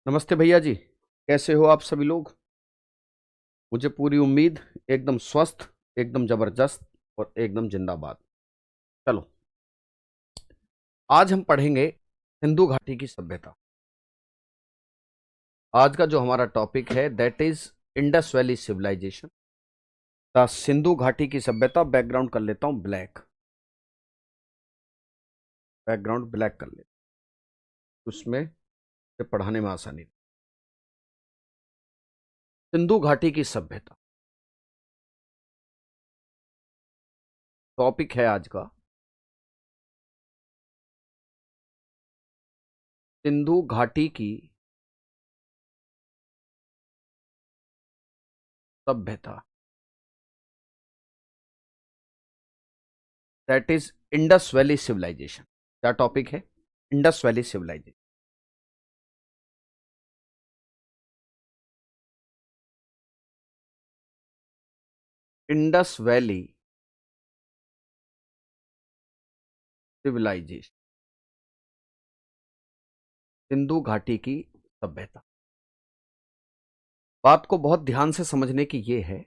नमस्ते भैया जी। कैसे हो आप सभी लोग? मुझे पूरी उम्मीद, एकदम स्वस्थ, एकदम जबरदस्त और एकदम जिंदाबाद। चलो, आज हम पढ़ेंगे सिंधु घाटी की सभ्यता। आज का जो हमारा टॉपिक है that is Indus valley civilization, the Sindhu घाटी की सभ्यता। बैकग्राउंड कर लेता हूं ब्लैक, बैकग्राउंड ब्लैक कर लेता हूं, उसमें से पढ़ाने में आसानी। सिंधु घाटी की सभ्यता टॉपिक है आज का। सिंधु घाटी की सभ्यता, that is Indus valley civilization. क्या टॉपिक है? Indus valley civilization. Indus valley civilization, Sindhu घाटी की सभ्यता। बात को बहुत ध्यान से समझने की ये है,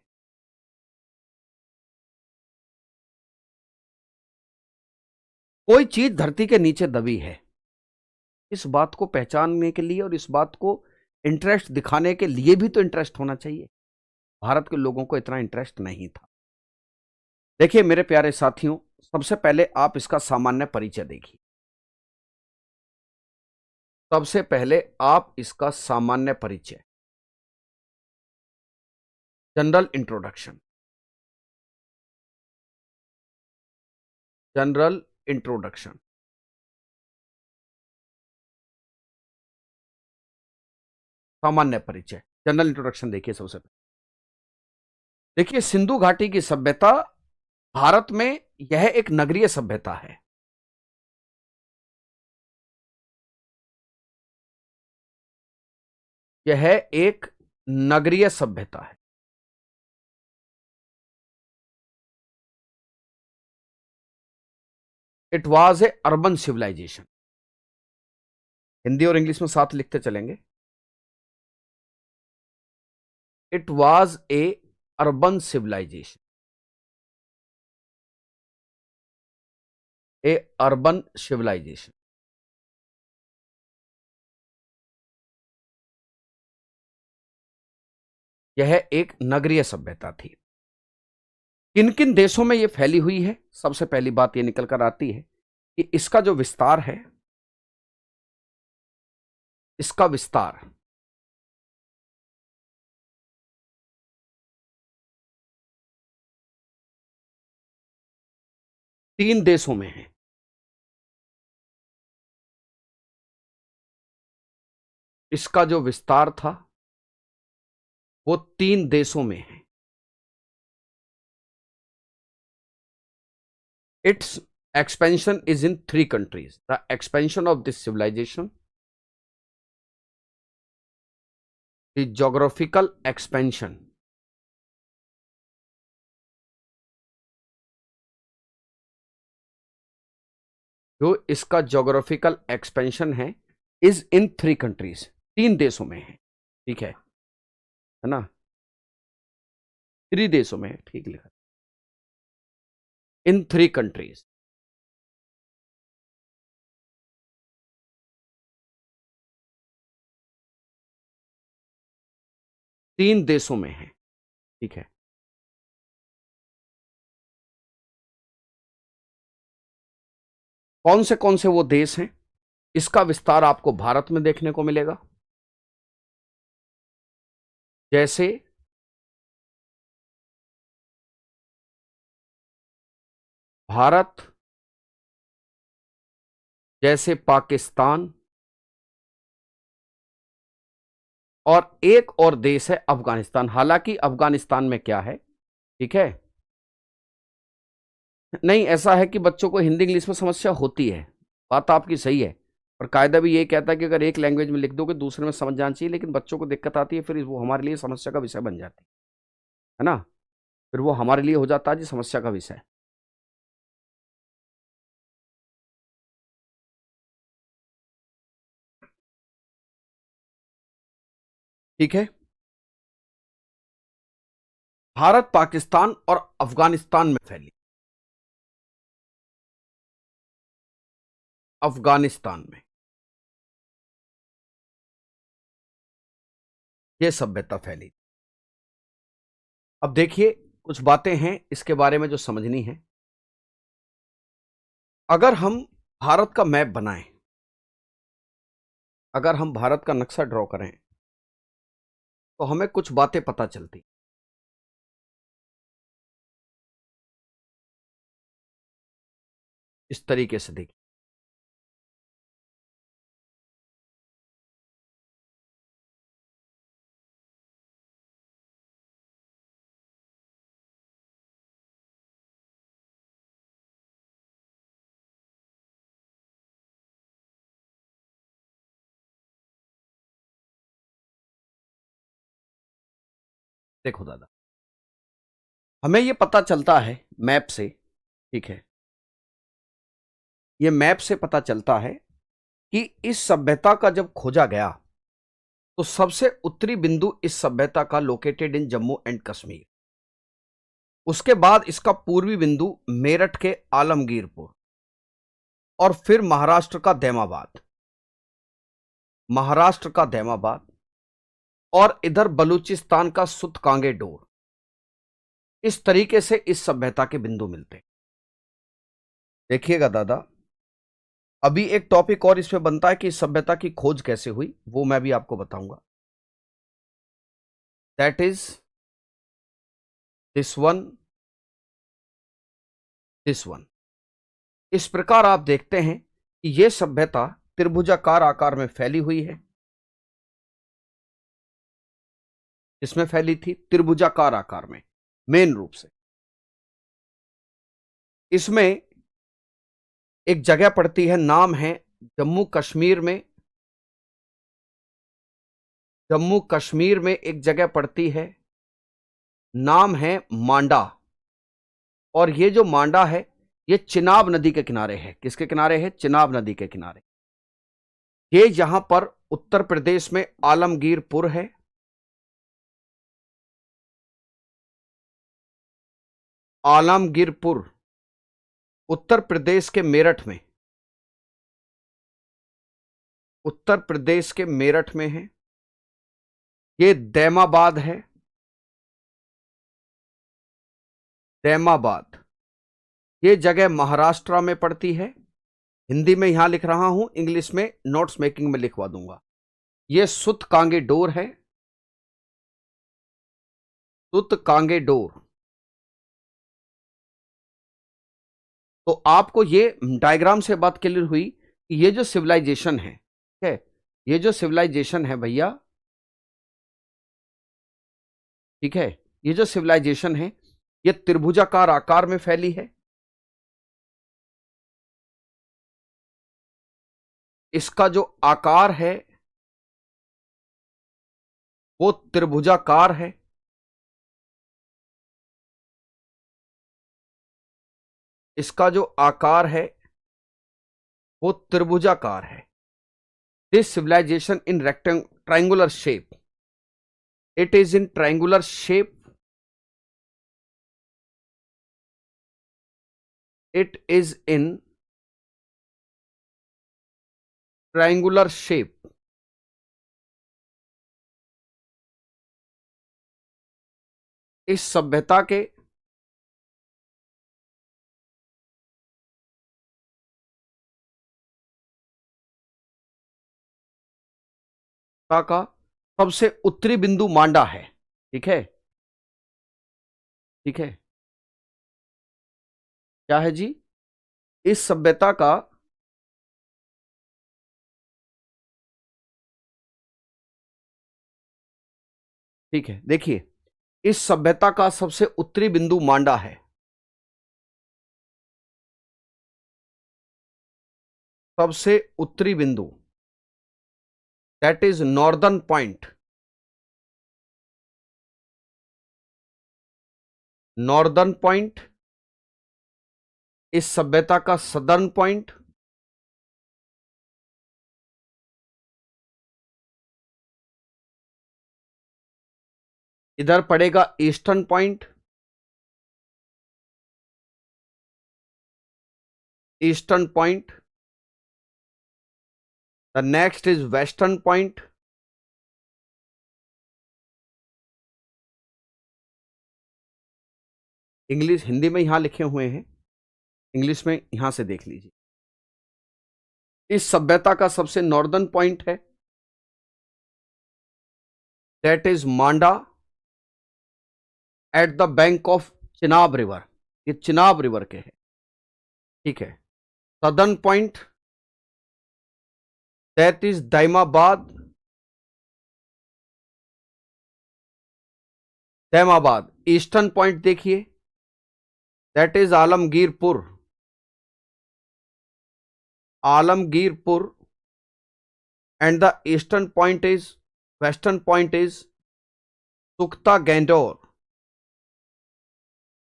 कोई चीज धरती के नीचे दबी है, इस बात को पहचानने के लिए और इस बात को इंटरेस्ट दिखाने के लिए भी तो इंटरेस्ट होना चाहिए। भारत के लोगों को इतना इंटरेस्ट नहीं था। देखिए मेरे प्यारे साथियों, सबसे पहले आप इसका सामान्य परिचय देखिए। सबसे पहले आप इसका सामान्य परिचय, जनरल इंट्रोडक्शन, जनरल इंट्रोडक्शन। सामान्य परिचय, जनरल इंट्रोडक्शन देखिए सबसे पहले। देखिए सिंधु घाटी की सभ्यता भारत में यह एक नगरीय सभ्यता है। यह एक नगरीय सभ्यता है। It was a urban civilization. Hindi और इंग्लिश में साथ लिखते चलेंगे। It was a urban civilization, a urban civilization. यह एक नगरीय सभ्यता थी। किन किन देशों में यह फैली हुई है? सबसे पहली बात यह निकल कर आती है कि इसका जो विस्तार है, इसका विस्तार तीन देशों में है। इसका जो विस्तार था वो तीन देशों में है। It's expansion is in three countries. The expansion of this civilization, the geographical expansion, जो इसका geographical expansion है, is in three countries, तीन देशों में है। ठीक है ना? थ्री देशों में है, ठीक लिखा। इन थ्री कंट्रीज, तीन देशों में है। ठीक है। कौन से वो देश हैं? इसका विस्तार आपको भारत में देखने को मिलेगा, जैसे भारत, जैसे पाकिस्तान, और एक और देश है अफगानिस्तान। हालांकि अफगानिस्तान में क्या है, ठीक है, नहीं, ऐसा है कि बच्चों को हिंदी इंग्लिश में समस्या होती है, बात आपकी सही है। और कायदा भी ये कहता है कि अगर एक लैंग्वेज में लिख दोगे दूसरे में समझ जाना चाहिए, लेकिन बच्चों को दिक्कत आती है, फिर वो हमारे लिए समस्या का विषय बन जाती है ना? फिर वो हमारे लिए हो जाता है जी समस्या का विषय। ठीक है। भारत पाकिस्तान और अफगानिस्तान में फैली। अफगानिस्तान में यह सभ्यता फैली। अब देखिए, कुछ बातें हैं इसके बारे में जो समझनी है। अगर हम भारत का मैप बनाएं, अगर हम भारत का नक्शा ड्रॉ करें, तो हमें कुछ बातें पता चलती। इस तरीके से देखिए, देखो दादा, हमें यह पता चलता है मैप से, ठीक है, यह मैप से पता चलता है कि इस सभ्यता का जब खोजा गया तो सबसे उत्तरी बिंदु इस सभ्यता का located in Jammu and Kashmir. उसके बाद इसका पूर्वी बिंदु मेरठ के आलमगीरपुर, और फिर महाराष्ट्र का दैमाबाद, महाराष्ट्र का दैमाबाद, और इधर बलूचिस्तान का सुतकांगे डोर। इस तरीके से इस सभ्यता के बिंदु मिलते हैं। देखिएगा दादा, अभी एक टॉपिक और इसमें बनता है कि इस सभ्यता की खोज कैसे हुई, वो मैं भी आपको बताऊंगा। That is this one, this one. इस प्रकार आप देखते हैं कि यह सभ्यता त्रिभुजाकार आकार में फैली हुई है। इसमें फैली थी त्रिभुजाकार आकार में, मेन रूप से। इसमें एक जगह पड़ती है, नाम है जम्मू कश्मीर में। जम्मू कश्मीर में एक जगह पड़ती है, नाम है मांडा। और ये जो मांडा है, ये चिनाब नदी के किनारे है। किसके किनारे है? चिनाब नदी के किनारे। ये यहां पर उत्तर प्रदेश में आलमगीरपुर है। आलमगीरपुर उत्तर प्रदेश के मेरठ में, उत्तर प्रदेश के मेरठ में है। ये दैमाबाद है, दैमाबाद। ये जगह महाराष्ट्र में पड़ती है। हिंदी में यहां लिख रहा हूं, इंग्लिश में नोट्स मेकिंग में लिखवा दूंगा। ये सुतकांगे डोर है, सुतकांगे डोर। तो आपको ये डायग्राम से बात क्लियर हुई कि ये जो सिविलाइजेशन है, ठीक है, ये जो सिविलाइजेशन है भैया, ठीक है, ये जो सिविलाइजेशन है, ये त्रिभुजाकार आकार में फैली है। इसका जो आकार है वो त्रिभुजाकार है। इसका जो आकार है वो त्रिभुजाकार है। This civilization in triangular shape, it is in triangular shape, it is in triangular shape. इस सभ्यता के का सबसे उत्तरी बिंदु मांडा है। ठीक है, ठीक है, क्या है जी? इस सभ्यता का ठीक है, देखिए, इस सभ्यता का सबसे उत्तरी बिंदु मांडा है। सबसे उत्तरी बिंदु, that is northern point, northern point. इस सभ्यता का सदर्न पॉइंट, इधर पड़ेगा eastern point, eastern point. The next is western point. English Hindi में यहां लिखे हुए हैं, इंग्लिश में यहां से देख लीजिए। इस सभ्यता का सबसे नॉर्दर्न पॉइंट है, that is Manda at the bank of Chenab river. ये चिनाब रिवर के है, ठीक है। Southern point that is Daimabad, Daimabad. Eastern point देखिए, that is Alamgirpur, Alamgirpur. And the eastern point is, western point is सुख्ता गैंडोर,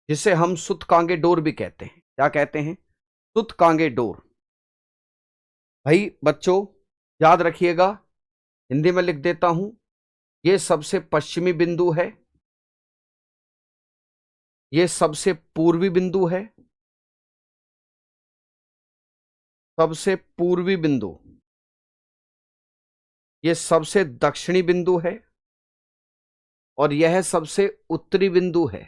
जिसे हम सुतकांगे डोर भी कहते हैं। क्या कहते हैं? सुतकांगे डोर। भाई बच्चों याद रखिएगा, हिंदी में लिख देता हूं, यह सबसे पश्चिमी बिंदु है, यह सबसे पूर्वी बिंदु है, सबसे पूर्वी बिंदु, यह सबसे दक्षिणी बिंदु है, और यह सबसे उत्तरी बिंदु है।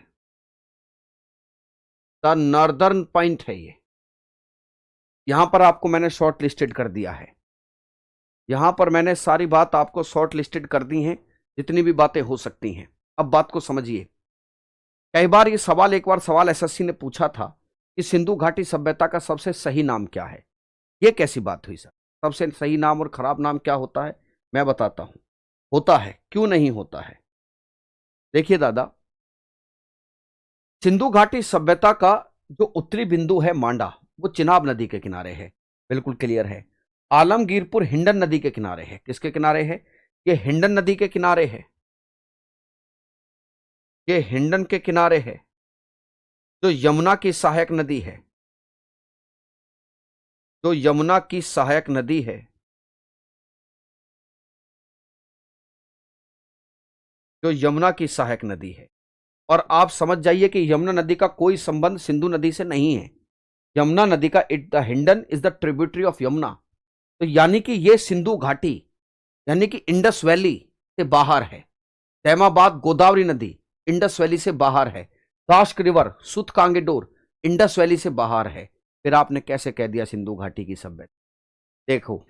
द नॉर्दर्न पॉइंट है ये। यहां पर आपको मैंने शॉर्ट लिस्टेड कर दिया है, यहां पर मैंने सारी बात आपको शॉर्ट लिस्टेड कर दी है, जितनी भी बातें हो सकती हैं। अब बात को समझिए। कई बार ये सवाल, एक बार सवाल एसएससी ने पूछा था कि सिंधु घाटी सभ्यता का सबसे सही नाम क्या है। ये कैसी बात हुई सर? सबसे सही नाम और खराब नाम क्या होता है, मैं बताता हूं। होता है, क्यों नहीं होता है। देखिए दादा, सिंधु घाटी सभ्यता का जो उत्तरी बिंदु है मांडा, वो चिनाब नदी के किनारे है, बिल्कुल क्लियर है। आलमगीरपुर हिंडन नदी के किनारे है। किसके किनारे है? ये हिंडन नदी के किनारे है, ये हिंडन के किनारे है, जो यमुना की सहायक नदी है, जो यमुना की सहायक नदी है, जो यमुना की सहायक नदी है। और आप समझ जाइए कि यमुना नदी का कोई संबंध सिंधु नदी से नहीं है। यमुना नदी का, it the Hindon is the tributary of Yamuna. तो यानी कि ये सिंधु घाटी, यानी कि इंडस वैली से बाहर है। तैमाबाद गोदावरी नदी इंडस वैली से बाहर है। Cask river, Sutkagen Dor Indus valley से बाहर है। फिर आपने कैसे कह दिया सिंधु घाटी की सभ्यता? देखो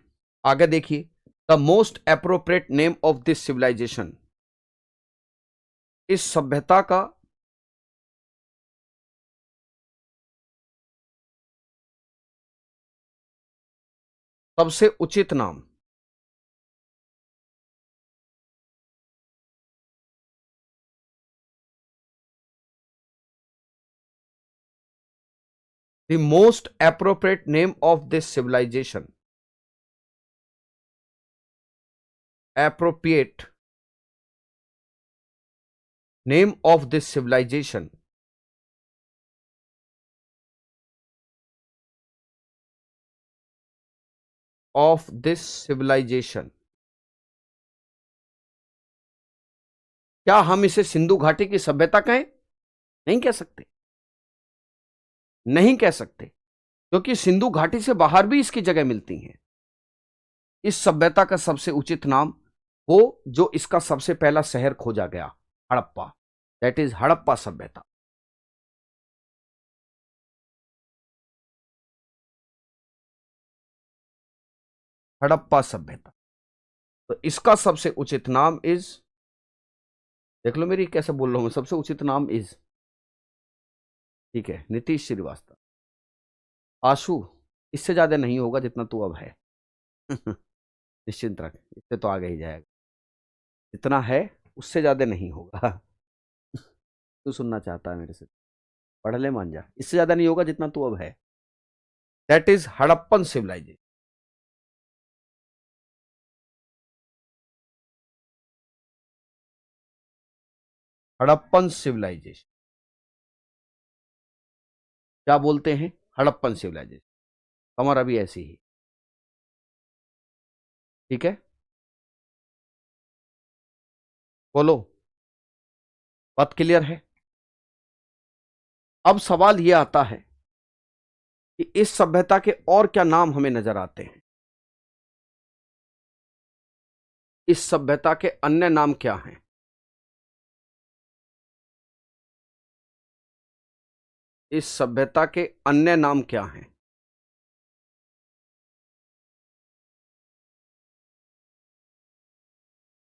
आगे देखिए, the most appropriate name of this civilization, इस सभ्यता का सबसे उचित नाम, the most appropriate name of this civilization, appropriate name of this civilization of this civilization। क्या हम इसे सिंधु घाटी की सभ्यता कहें? नहीं कह सकते, नहीं कह सकते, क्योंकि सिंधु घाटी से बाहर भी इसकी जगह मिलती हैं। इस सभ्यता का सबसे उचित नाम, वो जो इसका सबसे पहला शहर खोजा गया, हड़प्पा, दैट इज हड़प्पा सभ्यता। हड़प्पा सभ्यता। तो इसका सबसे उचित नाम इज, देख लो मेरी कैसे बोल रहा हूं, सबसे उचित नाम इज, ठीक है, नीतीश श्रीवास्तव। आशु, इससे ज्यादा नहीं होगा जितना तू अब है। निश्चिंत रख, इससे तो आगे ही जाएगा। जितना है उससे ज्यादा नहीं होगा। तू सुनना चाहता है मेरे से, पढ़ ले मान जा, इससे ज्यादा नहीं होगा जितना तू अब है। That is Harappan civilization. Harappan civilization क्या बोलते हैं? हड़प्पन सिविलाइजेशन। कमर अभी ऐसी ही, ठीक है, बोलो। बात क्लियर है? अब सवाल यह आता है कि इस सभ्यता के और क्या नाम हमें नजर आते हैं? इस सभ्यता के अन्य नाम क्या हैं? इस सभ्यता के अन्य नाम क्या हैं?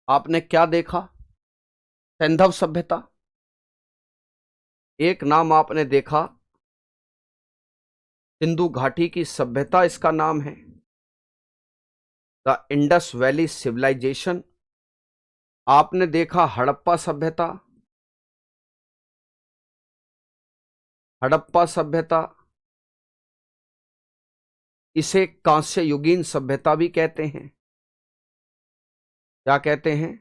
आपने क्या देखा? सैंधव सभ्यता। एक नाम आपने देखा, सिंधु घाटी की सभ्यता इसका नाम है, द इंडस वैली सिविलाइजेशन। आपने देखा हड़प्पा सभ्यता। हड़प्पा सभ्यता, इसे कांस्य युगीन सभ्यता भी कहते हैं। क्या कहते हैं?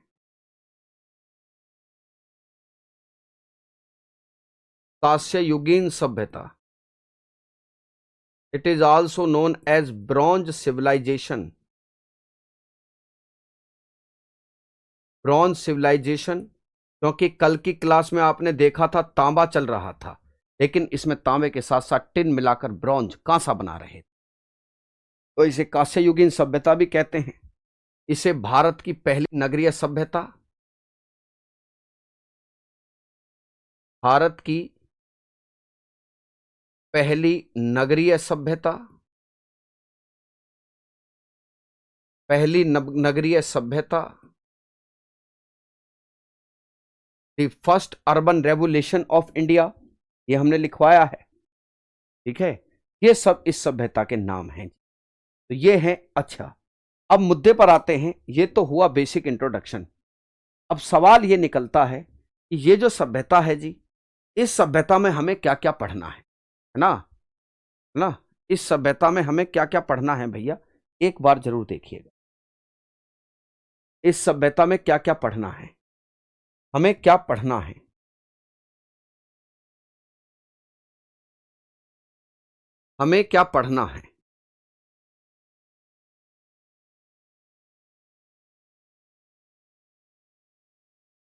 कांस्य युगीन सभ्यता। It is also known as bronze civilization. Bronze civilization, क्योंकि कल की क्लास में आपने देखा था तांबा चल रहा था, लेकिन इसमें तांबे के साथ साथ टिन मिलाकर ब्रॉन्ज कांसा बना रहे थे, तो इसे कांस्य युगीन सभ्यता भी कहते हैं। इसे भारत की पहली नगरीय सभ्यता, भारत की पहली नगरीय सभ्यता, पहली नगरीय सभ्यता, the first urban revolution of India, ये हमने लिखवाया है। ठीक है, ये सब इस सभ्यता के नाम हैं। तो ये है। अच्छा, अब मुद्दे पर आते हैं। ये तो हुआ बेसिक इंट्रोडक्शन। अब सवाल ये निकलता है कि ये जो सभ्यता है जी, इस सभ्यता में हमें क्या क्या पढ़ना है ना? है ना? इस सभ्यता में हमें क्या क्या पढ़ना है भैया, एक बार जरूर देखिएगा। इस सभ्यता में क्या क्या पढ़ना है, हमें क्या पढ़ना है? हमें क्या पढ़ना है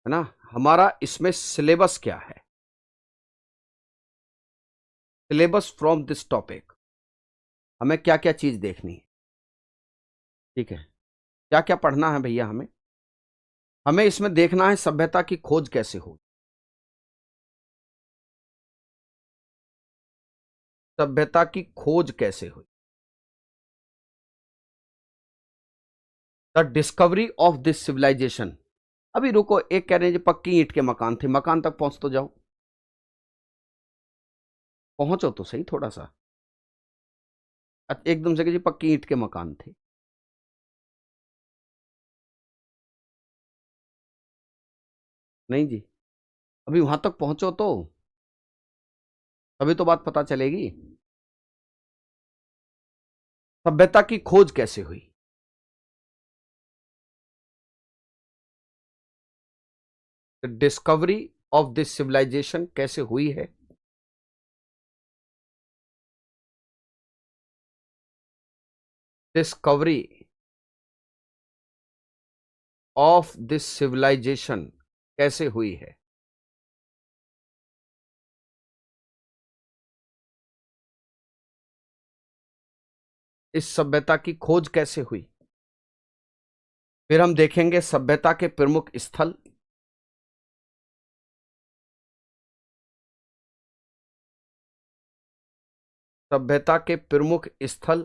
ना? हमारा इसमें सिलेबस क्या है? सिलेबस फ्रॉम दिस टॉपिक, हमें क्या क्या चीज देखनी है? ठीक है, क्या क्या पढ़ना है भैया हमें? हमें इसमें देखना है सभ्यता की खोज कैसे हो, सभ्यता की खोज कैसे हुई, the discovery of this civilization. अभी रुको, एक कह रहे हैं जी पक्की ईंट के मकान थे, मकान तक पहुंच तो जाओ, पहुंचो तो सही थोड़ा सा। एकदम से कि जी पक्की ईंट के मकान थे। नहीं जी, अभी वहां तक पहुंचो तो, अभी तो बात पता चलेगी। सभ्यता की खोज कैसे हुई? डिस्कवरी ऑफ दिस सिविलाइजेशन कैसे हुई है? डिस्कवरी ऑफ दिस सिविलाइजेशन कैसे हुई है? इस सभ्यता की खोज कैसे हुई? फिर हम देखेंगे सभ्यता के प्रमुख स्थल, सभ्यता के प्रमुख स्थल,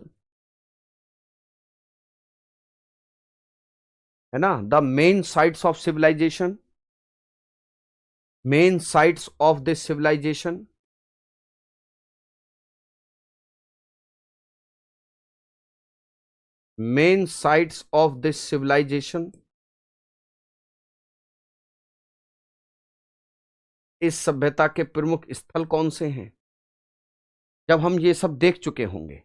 है ना, the main sites of civilization, main sites of this civilization, main sites of this civilization. इस सभ्यता के प्रमुख स्थल कौन से हैं? जब हम ये सब देख चुके होंगे,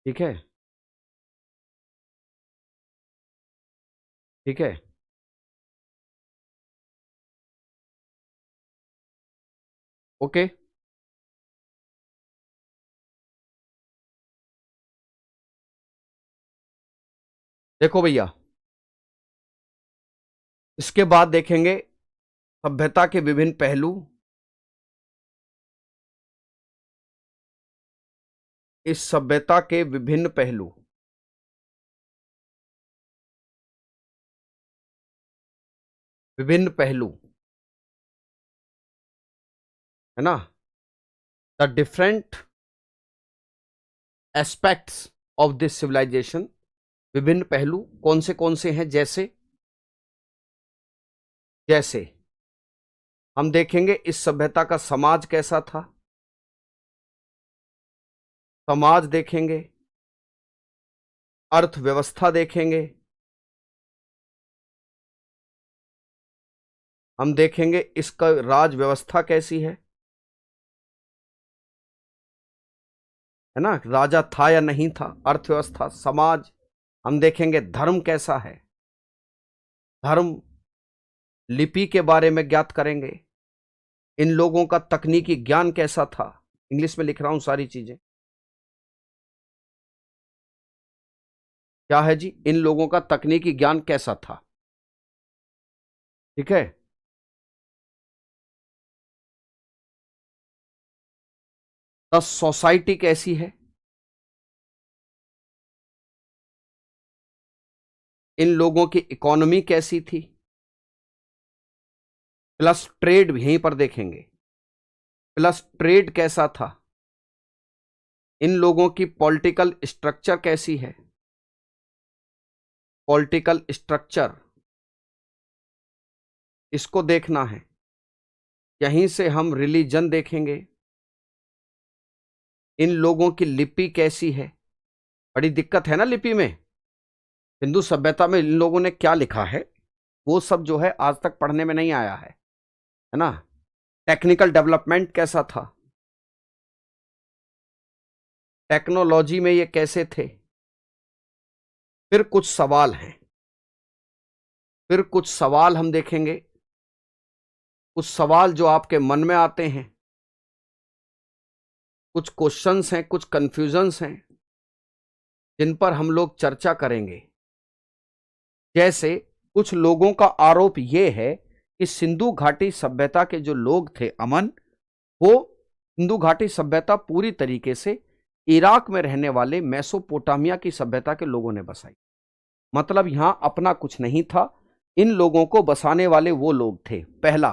ठीक है, ठीक है, ओके। देखो भैया, इसके बाद देखेंगे सभ्यता के विभिन्न पहलू, इस सभ्यता के विभिन्न पहलू, विभिन्न पहलू, है ना, the different aspects of this civilization, विभिन्न पहलू कौन से हैं? जैसे जैसे हम देखेंगे इस सभ्यता का समाज कैसा था, समाज देखेंगे, अर्थव्यवस्था देखेंगे, हम देखेंगे इसका राज व्यवस्था कैसी है ना, राजा था या नहीं था, अर्थव्यवस्था, समाज, हम देखेंगे धर्म कैसा है, धर्म, लिपि के बारे में ज्ञात करेंगे, इन लोगों का तकनीकी ज्ञान कैसा था, इंग्लिश में लिख रहा हूं सारी चीजें, क्या है जी, इन लोगों का तकनीकी ज्ञान कैसा था, ठीक है। द सोसाइटी कैसी है, इन लोगों की इकोनॉमी कैसी थी, प्लस ट्रेड यहीं पर देखेंगे, प्लस ट्रेड कैसा था, इन लोगों की पॉलिटिकल स्ट्रक्चर कैसी है, पॉलिटिकल स्ट्रक्चर, इसको देखना है। यहीं से हम रिलीजन देखेंगे, इन लोगों की लिपि कैसी है, बड़ी दिक्कत है ना लिपि में, हिंदू सभ्यता में इन लोगों ने क्या लिखा है वो सब जो है आज तक पढ़ने में नहीं आया है ना। टेक्निकल डेवलपमेंट कैसा था, टेक्नोलॉजी में ये कैसे थे, फिर कुछ सवाल हैं, फिर कुछ सवाल हम देखेंगे, कुछ सवाल जो आपके मन में आते हैं, कुछ क्वेश्चंस हैं, कुछ कंफ्यूजन्स हैं जिन पर हम लोग चर्चा करेंगे। जैसे कुछ लोगों का आरोप यह है कि सिंधु घाटी सभ्यता के जो लोग थे अमन, वो सिंधु घाटी सभ्यता पूरी तरीके से इराक में रहने वाले मेसोपोटामिया की सभ्यता के लोगों ने बसाई, मतलब यहां अपना कुछ नहीं था, इन लोगों को बसाने वाले वो लोग थे। पहला,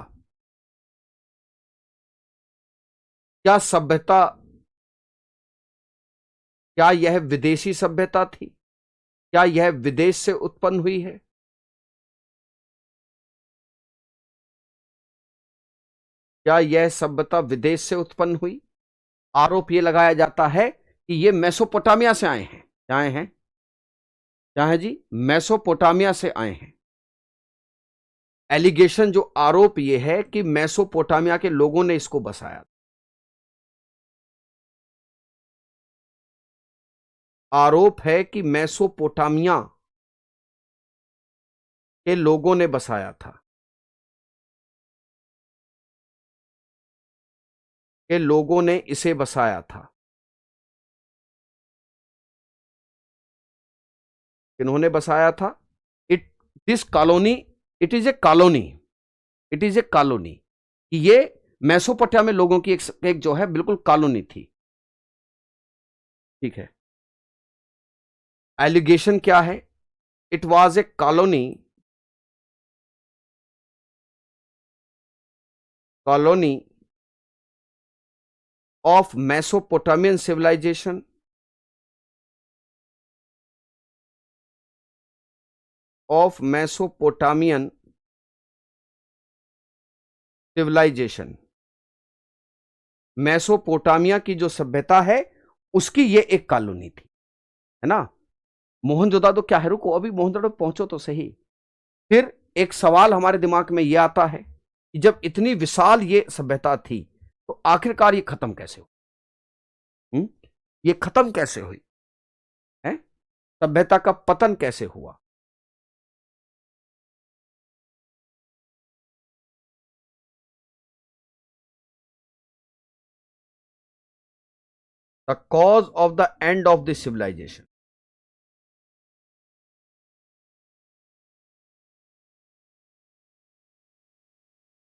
क्या सभ्यता, क्या यह विदेशी सभ्यता थी, क्या यह विदेश से उत्पन्न हुई है, क्या यह सभ्यता विदेश से उत्पन्न हुई। आरोप यह लगाया जाता है कि ये मेसोपोटामिया से आए हैं, क्या आए हैं, क्या है जी, मेसोपोटामिया से आए हैं। एलिगेशन, जो आरोप यह है कि मेसोपोटामिया के लोगों ने इसको बसाया, आरोप है कि मेसोपोटामिया के लोगों ने बसाया था, के लोगों ने इसे बसाया था। किन्होंने बसाया था? It this colony, it is a colony, it is a colony, ये मेसोपोटामिया लोगों की एक जो है बिल्कुल कॉलोनी थी, ठीक है। एलिगेशन क्या है? It was a colony, colony of Mesopotamian civilization, of Mesopotamian civilization, Mesopotamia की जो सभ्यता है उसकी ये एक कॉलोनी थी, है ना। मोहनजोदाड़ो क्या है, रुको अभी मोहनजोदाड़ो पहुंचो तो सही। फिर एक सवाल हमारे दिमाग में यह आता है कि जब इतनी विशाल ये सभ्यता थी तो आखिरकार ये खत्म कैसे हुई, ये खत्म कैसे हुई है, सभ्यता का पतन कैसे हुआ। The cause of the end of this civilization,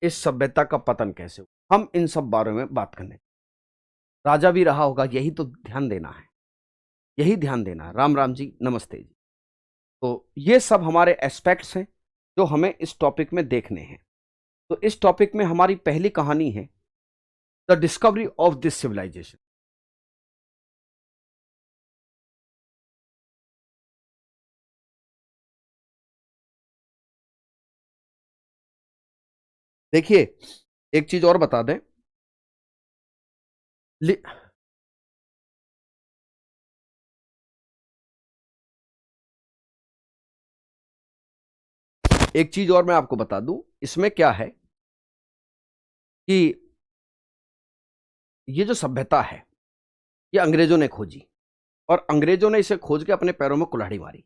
इस सभ्यता का पतन कैसे हुआ, हम इन सब बारे में बात करने। राजा भी रहा होगा, यही तो ध्यान देना है, यही ध्यान देना है। राम राम जी, नमस्ते जी। तो ये सब हमारे एस्पेक्ट्स हैं जो हमें इस टॉपिक में देखने हैं। तो इस टॉपिक में हमारी पहली कहानी है the discovery of this civilization. देखिए, एक चीज और बता दें। लि- एक चीज और मैं आपको बता दूं, इसमें क्या है कि ये जो सभ्यता है, ये अंग्रेजों ने खोजी, और अंग्रेजों ने इसे खोज के अपने पैरों में कुल्हाड़ी मारी।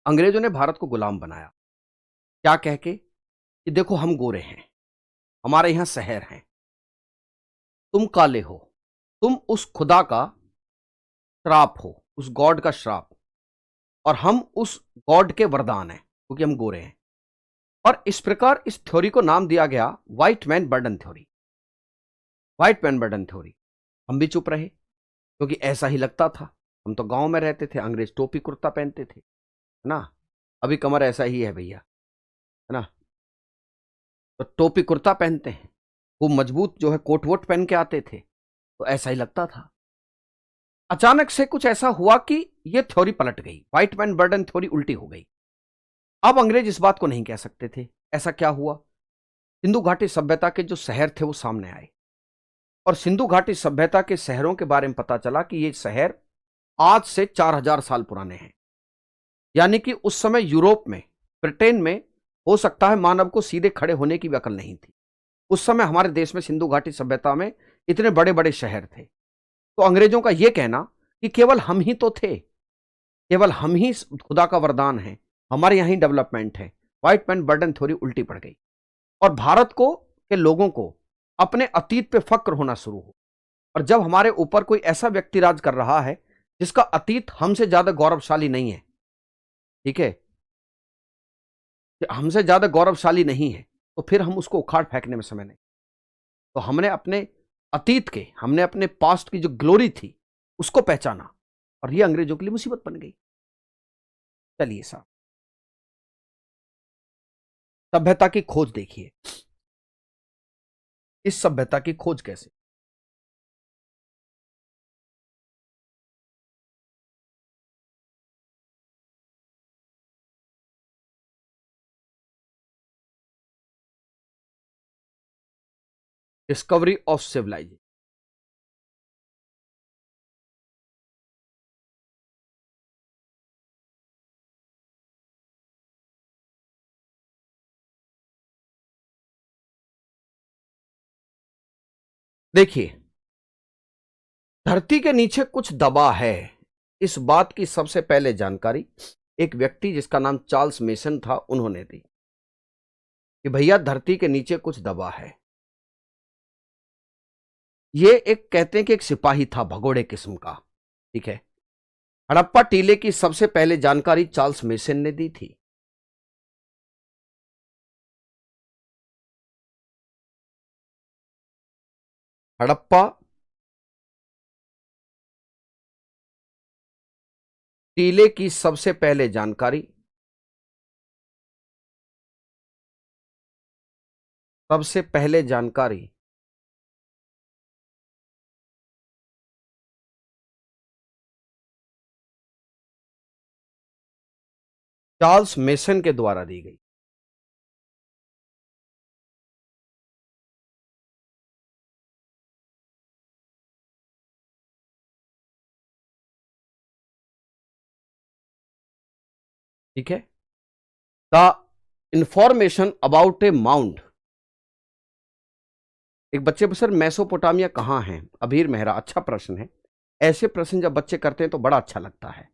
अंग्रेजों ने भारत को गुलाम बनाया, क्या कह के कि देखो हम गोरे हैं, हमारे यहां शहर हैं, तुम काले हो, तुम उस खुदा का श्राप हो, उस गॉड का श्राप, और हम उस गॉड के वरदान हैं क्योंकि हम गोरे हैं। और इस प्रकार इस थ्योरी को नाम दिया गया white man burden theory. White man burden theory. हम भी चुप रहे क्योंकि ऐसा ही लगता था। हम तो गांव में रहते थे, अंग्रेज टोपी कुर्ता पहनते थे, है ना। अभी कमर ऐसा ही है भैया, है ना। तो टोपी कुर्ता पहनते हैं, वो मजबूत जो है कोट वोट पहन के आते थे, तो ऐसा ही लगता था। अचानक से कुछ ऐसा हुआ कि ये थ्योरी पलट गई, व्हाइट मैन बर्डन थ्योरी उल्टी हो गई। अब अंग्रेज इस बात को नहीं कह सकते थे। ऐसा क्या हुआ, सिंधु घाटी सभ्यता के जो शहर थे वो सामने आए, और सिंधु घाटी सभ्यता के शहरों के बारे में पता चला कि ये शहर आज से 4000 साल पुराने हैं। यानी कि उस समय यूरोप में, ब्रिटेन में, हो सकता है मानव को सीधे खड़े होने की भी अकल नहीं थी। उस समय हमारे देश में सिंधु घाटी सभ्यता में इतने बड़े बड़े शहर थे। तो अंग्रेजों का यह कहना कि केवल हम ही तो थे, केवल हम ही खुदा का वरदान है, हमारे यहां ही डेवलपमेंट है, व्हाइट मैन बर्डन थ्योरी उल्टी पड़ गई। और भारत को के लोगों को अपने अतीत पे फक्र होना शुरू हो। और जब हमारे ऊपर कोई ऐसा व्यक्ति राज कर रहा है जिसका अतीत हमसे ज्यादा गौरवशाली नहीं है, ठीक है, कि हमसे ज्यादा गौरवशाली नहीं है, तो फिर हम उसको उखाड़ फेंकने में समय नहीं। तो हमने अपने अतीत के, हमने अपने पास्ट की जो ग्लोरी थी उसको पहचाना, और ये अंग्रेजों के लिए मुसीबत बन गई। चलिए साहब, सभ्यता की खोज देखिए। इस सभ्यता की खोज कैसे। Discovery of civilization. देखिए, धरती के नीचे कुछ दबा है, इस बात की सबसे पहले जानकारी एक व्यक्ति जिसका नाम चार्ल्स मेसन था, उन्होंने दी कि भैया धरती के नीचे कुछ दबा है। ये एक, कहते हैं कि एक सिपाही था भगोड़े किस्म का, ठीक है। हड़प्पा टीले की सबसे पहले जानकारी चार्ल्स मेसन ने दी थी। हड़प्पा टीले की सबसे पहले जानकारी चार्ल्स मेसन के द्वारा दी गई। ठीक है। The information about A mount. एक बच्चे पर, सर मेसोपोटामिया कहाँ है, अबीर मेहरा, अच्छा प्रश्न है। ऐसे प्रश्न जब बच्चे करते हैं तो बड़ा अच्छा लगता है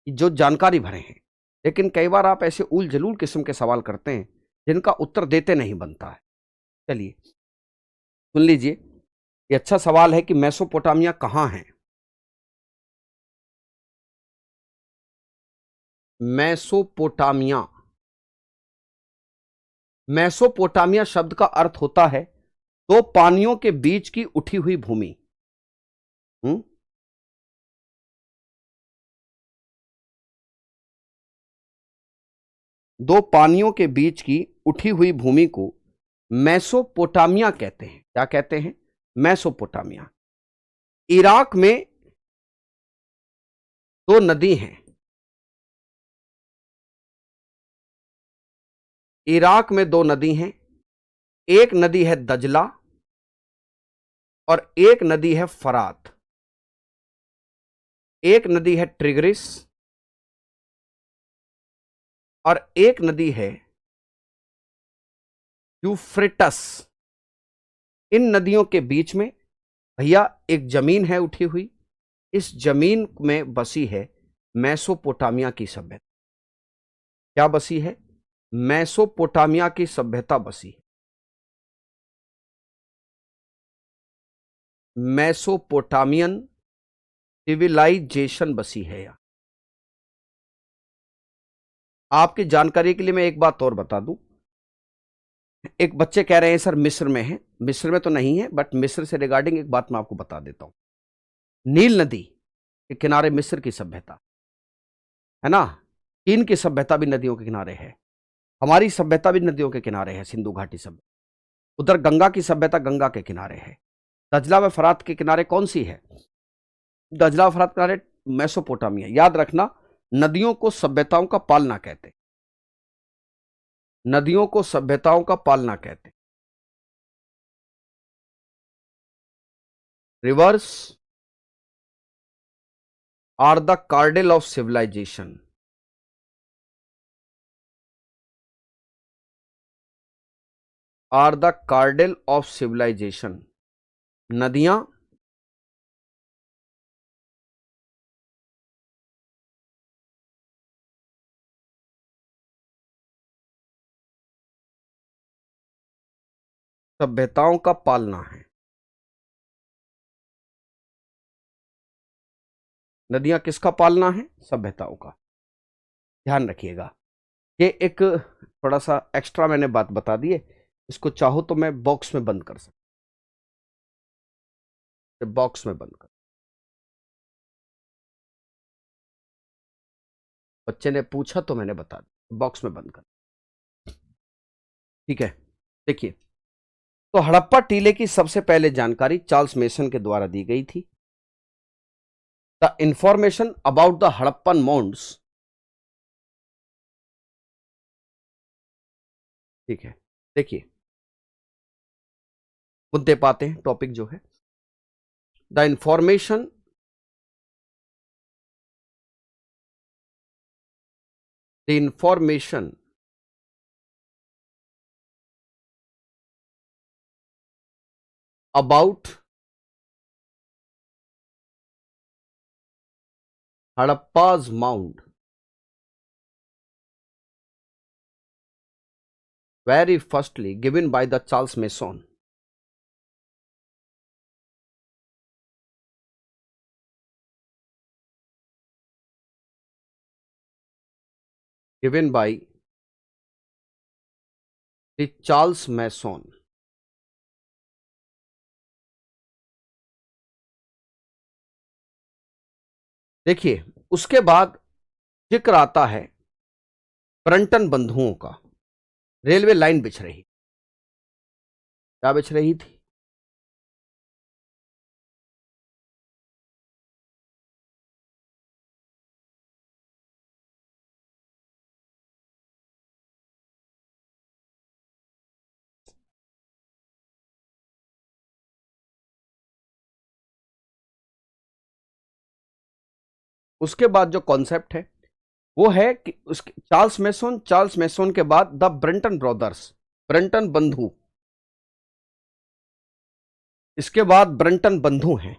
कि जो जानकारी भरे हैं। लेकिन कई बार आप ऐसे उल जलूल किस्म के सवाल करते हैं जिनका उत्तर देते नहीं बनता है। चलिए सुन लीजिए, ये अच्छा सवाल है कि मेसोपोटामिया कहाँ है। मेसोपोटामिया मेसोपोटामिया शब्द का अर्थ होता है दो पानियों के बीच की उठी हुई भूमि। दो पानियों के बीच की उठी हुई भूमि को मेसोपोटामिया कहते हैं। क्या कहते हैं? मेसोपोटामिया। इराक में दो नदी हैं। इराक में दो नदी हैं। एक नदी है दजला और एक नदी है फरात। एक नदी है ट्रिग्रिस और एक नदी है यूफ्रेटस। इन नदियों के बीच में भैया एक जमीन है उठी हुई। इस जमीन में बसी है मेसोपोटामिया की सभ्यता। क्या बसी है? मेसोपोटामिया की सभ्यता बसी है। मेसोपोटामियन सिविलाइजेशन बसी है। या आपकी जानकारी के लिए मैं एक बात और बता दूं। एक बच्चे कह रहे हैं सर मिस्र में है। मिस्र में तो नहीं है, बट मिस्र से रिगार्डिंग एक बात मैं आपको बता देता हूं। नील नदी के किनारे मिस्र की सभ्यता है ना। चीन की सभ्यता भी नदियों के किनारे है। हमारी सभ्यता भी नदियों के किनारे है, सिंधु घाटी सभ्यता। उधर गंगा की सभ्यता गंगा के किनारे है। दजला व फरात के किनारे कौन सी है? दजला व फरात किनारे मेसोपोटामिया। याद रखना, नदियों को सभ्यताओं का पालना कहते। नदियों को सभ्यताओं का पालना कहते। Rivers are the cradle of civilisation. Are the cradle of civilisation. नदियां सभ्यताओं का पालना है। नदियां किसका पालना है? सभ्यताओं का। ध्यान रखिएगा। ये एक थोड़ा सा एक्स्ट्रा मैंने बात बता दी है। इसको चाहो तो मैं बॉक्स में बंद कर सकता। बॉक्स में बंद कर। बच्चे ने पूछा तो मैंने बता दिया, बॉक्स में बंद कर। ठीक है, देखिए। तो हड़प्पा टीले की सबसे पहले जानकारी चार्ल्स मेसन के द्वारा दी गई थी। The information about the Harappan mounds. ठीक है, देखिए मुद्दे पाते हैं। टॉपिक जो है द इंफॉर्मेशन अबाउट हड़प्पा's mound very firstly given by the Charles Mason. Given by the Charles Mason. देखिए, उसके बाद जिक्र आता है ब्रंटन बंधुओं का। रेलवे लाइन बिछ रही। क्या बिछ रही थी? उसके बाद जो कॉन्सेप्ट है वो है कि उसके चार्ल्स मेसोन के बाद द ब्रंटन ब्रदर्स, ब्रंटन बंधु। इसके बाद ब्रंटन बंधु हैं।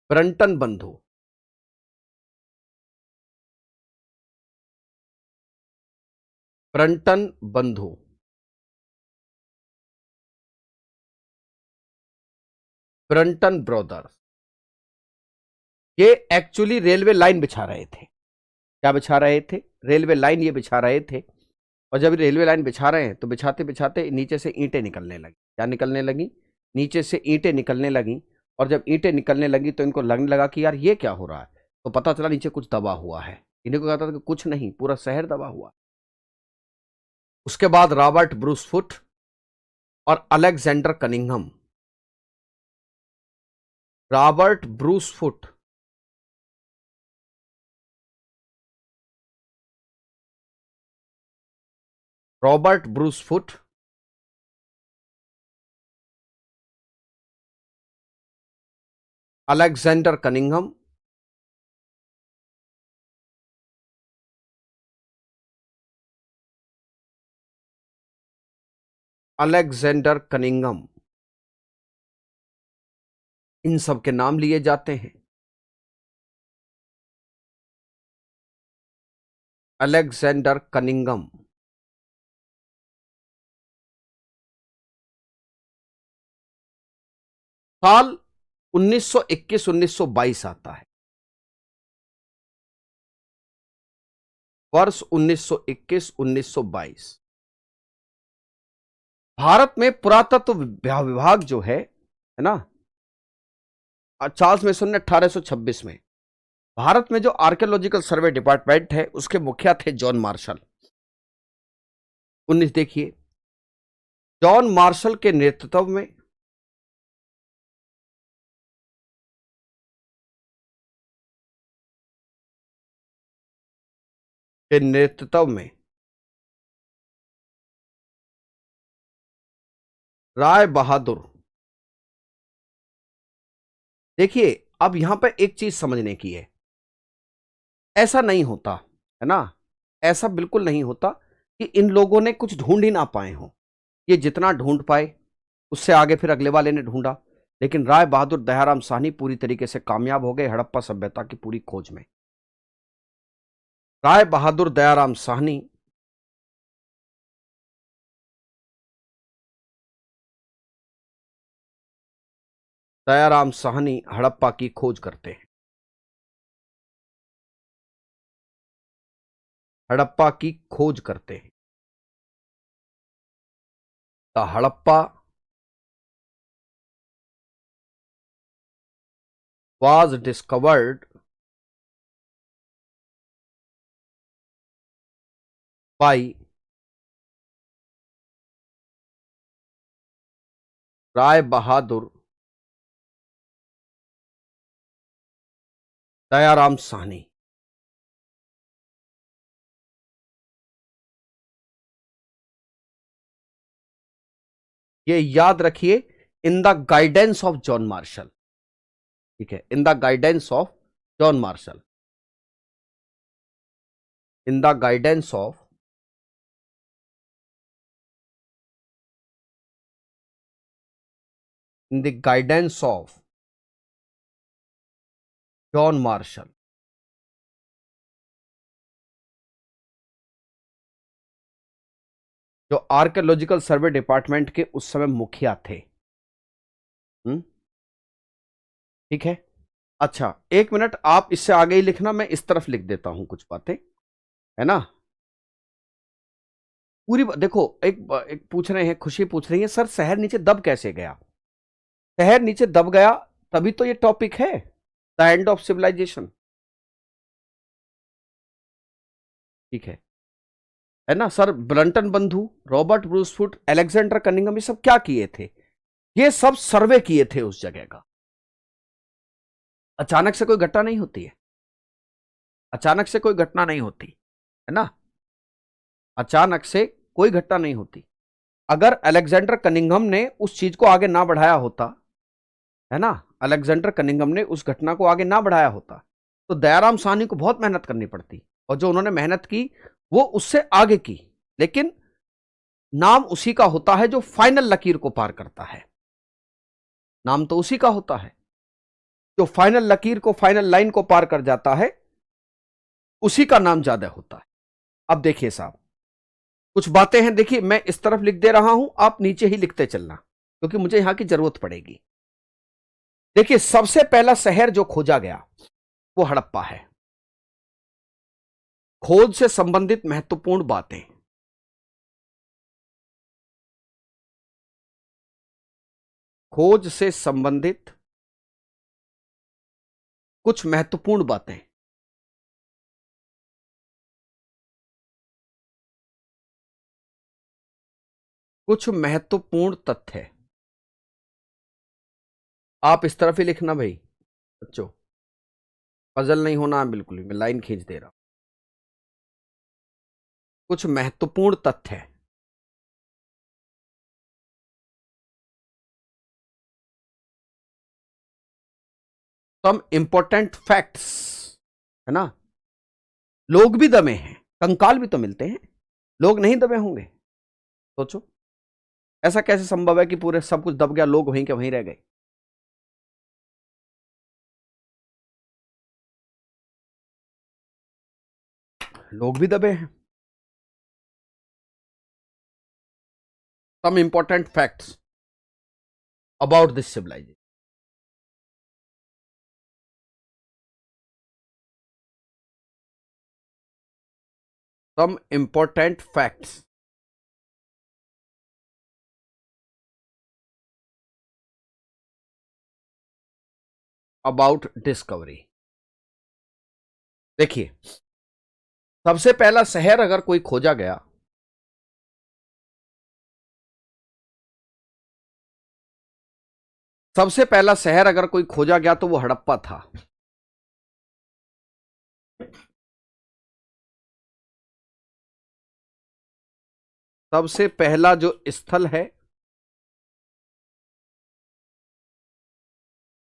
ब्रंटन बंधु। ब्रंटन बंधु। Brunton brothers. ये एक्चुअली रेलवे लाइन बिछा रहे थे। क्या बिछा रहे थे? रेलवे लाइन ये बिछा रहे थे। और जब रेलवे लाइन बिछा रहे हैं तो बिछाते बिछाते नीचे से ईंटें निकलने लगी। क्या निकलने लगी? नीचे से ईंटें निकलने लगी। और जब ईंटें निकलने लगी तो इनको लगने लगा कि यार ये क्या हो रहा है, तो पता चला नीचे कुछ दबा हुआ है। इन्हीं को कहता था कि कुछ नहीं, पूरा शहर दबा हुआ। उसके बाद रॉबर्ट ब्रूसफुट और Alexander Cunningham. Robert Bruce Foote, Robert Bruce Foote, Alexander Cunningham, Alexander Cunningham, इन सब के नाम लिए जाते हैं। Alexander Cunningham. साल 1921-1922 आता है। वर्ष 1921-1922। भारत में पुरातत्व विभाग जो है ना, चार्ल्स मेसन ने 1826 में, भारत में जो आर्कियोलॉजिकल सर्वे डिपार्टमेंट है उसके मुखिया थे जॉन मार्शल। 19 देखिए, जॉन मार्शल के नेतृत्व में राय बहादुर। देखिए, अब यहां पर एक चीज समझने की है, ऐसा नहीं होता है ना, ऐसा बिल्कुल नहीं होता कि इन लोगों ने कुछ ढूंढ ही ना पाए हों। ये जितना ढूंढ पाए उससे आगे फिर अगले वाले ने ढूंढा, लेकिन राय बहादुर दयाराम साहनी पूरी तरीके से कामयाब हो गए हड़प्पा सभ्यता की पूरी खोज में। राय बहादुर दयाराम साहनी हड़प्पा की खोज करते हैं। हड़प्पा की खोज करते हैं। The Harappa was discovered by Rai Bahadur Dayaram Sahni. ये याद रखिए, in the guidance of John Marshall. ठीक है, in the guidance of John Marshall, in the guidance of in the guidance of John Marshall. जो आर्कियोलॉजिकल सर्वे डिपार्टमेंट के उस समय मुखिया थे। ठीक है, अच्छा एक मिनट, आप इससे आगे ही लिखना, मैं इस तरफ लिख देता हूं कुछ बातें, है ना। पूरी देखो, एक पूछ रहे हैं, खुशी पूछ रही है, सर शहर नीचे दब कैसे गया? शहर नीचे दब गया तभी तो ये टॉपिक है, द एंड ऑफ सिविलाइजेशन। ठीक है ना सर। ब्रंटन बंधु, रॉबर्ट ब्रूसफुट, अलेक्जेंडर कनिंघम, ये सब क्या किए थे? ये सब सर्वे किए थे उस जगह का। अचानक से कोई घटना नहीं होती है, अचानक से कोई घटना नहीं होती है ना, अचानक से कोई घटना नहीं होती। अगर अलेक्जेंडर कनिंघम ने उस चीज को आगे ना बढ़ाया होता, है ना, अलेक्जेंडर कनिंघम ने उस घटना को आगे ना बढ़ाया होता तो दयाराम साहनी को बहुत मेहनत करनी पड़ती, और जो उन्होंने मेहनत की वो उससे आगे की। लेकिन नाम उसी का होता है जो फाइनल लकीर को पार करता है, नाम तो उसी का होता है जो फाइनल लकीर को, फाइनल लाइन को पार कर जाता है, उसी का नाम ज्यादा होता है। अब देखिए साहब, कुछ बातें हैं, देखिए मैं इस तरफ लिख दे रहा हूं, आप नीचे ही लिखते चलना क्योंकि मुझे यहां की जरूरत पड़ेगी। देखिए, सबसे पहला शहर जो खोजा गया वो हड़प्पा है। खोज से संबंधित महत्वपूर्ण बातें, खोज से संबंधित कुछ महत्वपूर्ण बातें। कुछ महत्वपूर्ण तथ्य। आप इस तरफ ही लिखना भाई बच्चों, पजल नहीं होना बिल्कुल ही, मैं लाइन खींच दे रहा हूं। कुछ महत्वपूर्ण तथ्य। सम इंपॉर्टेंट फैक्ट्स, है ना। लोग भी दबे हैं, कंकाल भी तो मिलते हैं, लोग नहीं दबे होंगे? सोचो, ऐसा कैसे संभव है कि पूरे सब कुछ दब गया, लोग वहीं के वहीं रह गए? लोग भी दबे हैं। Some important facts about this civilization. Some important facts about discovery. देखिए, सबसे पहला शहर अगर कोई खोजा गया, सबसे पहला शहर अगर कोई खोजा गया तो वो हड़प्पा था। सबसे पहला जो स्थल है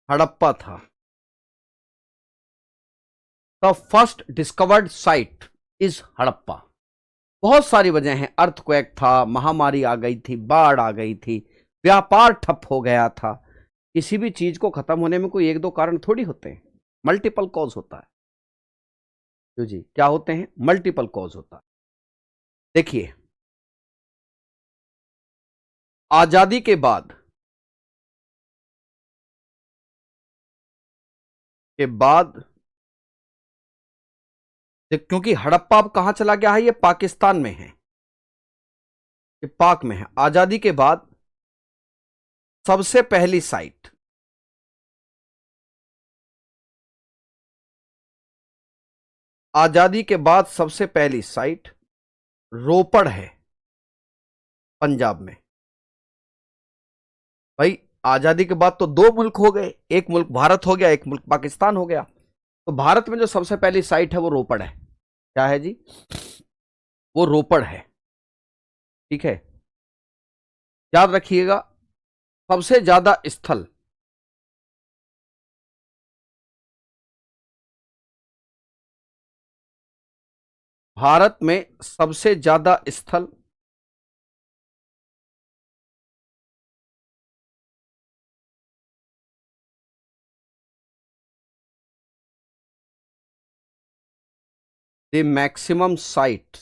हड़प्पा था। The first discovered site is Harappa. बहुत सारी वजह हैं, अर्थक्वेक था, महामारी आ गई थी, बाढ़ आ गई थी, व्यापार ठप हो गया था। किसी भी चीज को खत्म होने में कोई एक दो कारण थोड़ी होते हैं, मल्टीपल कॉज होता है। जो जी क्या होते हैं? मल्टीपल कॉज होता है। देखिए, आजादी के बाद क्योंकि हड़प्पा अब कहां चला गया है, ये पाकिस्तान में है, ये पाक में है। आजादी के बाद सबसे पहली साइट आजादी के बाद सबसे पहली साइट रोपड़ है, पंजाब में। भाई, आजादी के बाद तो दो मुल्क हो गए, एक मुल्क भारत हो गया, एक मुल्क पाकिस्तान हो गया। तो भारत में जो सबसे पहली साइट है वो रोपड़ है। क्या है जी? वो रोपड़ है। ठीक है, याद रखिएगा, सबसे ज्यादा स्थल भारत में, सबसे ज्यादा स्थल the maximum site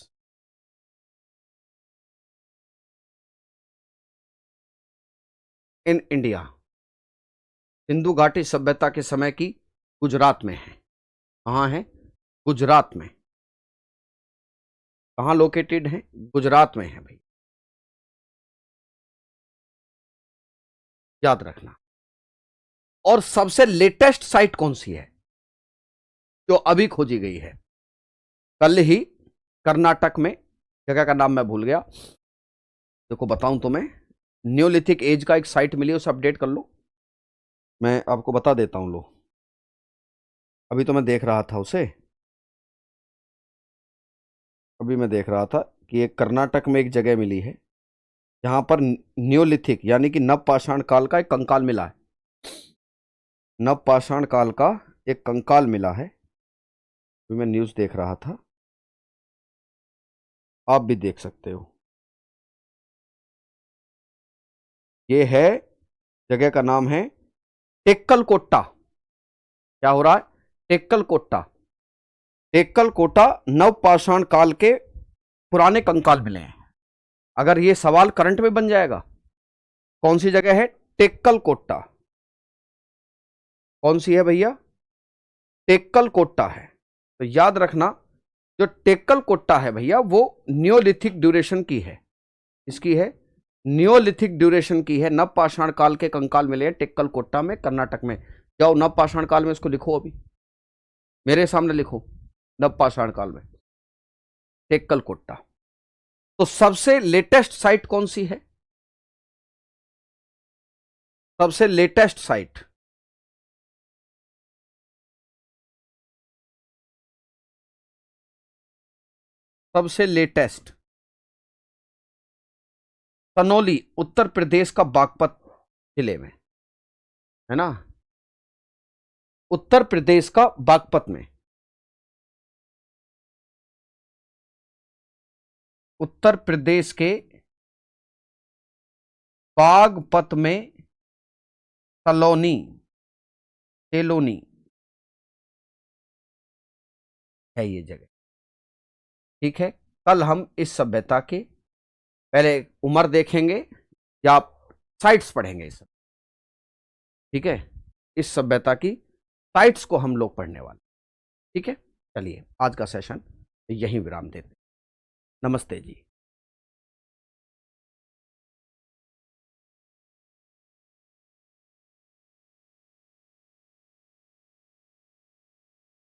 in India, Sindhu घाटी सभ्यता के समय की गुजरात में है। कहां है? गुजरात में। कहां लोकेटेड है? गुजरात में है भाई, याद रखना। और सबसे लेटेस्ट साइट कौन सी है जो अभी खोजी गई है? कल ही कर्नाटक में, जगह का नाम मैं भूल गया, देखो बताऊं तो मैं, न्यूलिथिक एज का एक साइट मिली, उसे अपडेट कर लो, मैं आपको बता देता हूं। लो, अभी तो मैं देख रहा था उसे, अभी मैं देख रहा था कि एक कर्नाटक में एक जगह मिली है जहां पर न्यूलिथिक यानी कि नवपाषाण काल का एक कंकाल मिला है। नवपाषाण काल का एक कंकाल मिला है, अभी मैं न्यूज देख रहा था, आप भी देख सकते हो। ये है, जगह का नाम है टेक्कल कोट्टा। क्या हो रहा है? टेक्कल कोट्टा। टेक्कल कोटा नवपाषाण काल के पुराने कंकाल मिले हैं। अगर ये सवाल करंट में बन जाएगा, कौन सी जगह है? टेक्कल कोट्टा। कौन सी है भैया? टेक्कल कोट्टा है। तो याद रखना, जो टेक्कल कोट्टा है भैया वो न्योलिथिक ड्यूरेशन की है। इसकी है नियोलिथिक ड्यूरेशन की है। नवपाषाण काल के कंकाल मिले हैं टेक्कल कोट्टा में, कर्नाटक में। जाओ नवपाषाण काल में इसको लिखो, अभी मेरे सामने लिखो, नवपाषाण काल में टेक्कल कोट्टा। तो सबसे लेटेस्ट साइट कौन सी है? सबसे लेटेस्ट साइट सबसे लेटेस्ट तनौली, उत्तर प्रदेश का बागपत जिले में है ना, उत्तर प्रदेश का बागपत में, उत्तर प्रदेश के बागपत में सलोनी, सेलोनी है ये जगह। ठीक है, कल हम इस सभ्यता के पहले उम्र देखेंगे या साइट्स पढ़ेंगे इस सब। ठीक है, इस सभ्यता की साइट्स को हम लोग पढ़ने वाले। ठीक है, चलिए आज का सेशन यहीं विराम देते हैं। नमस्ते जी।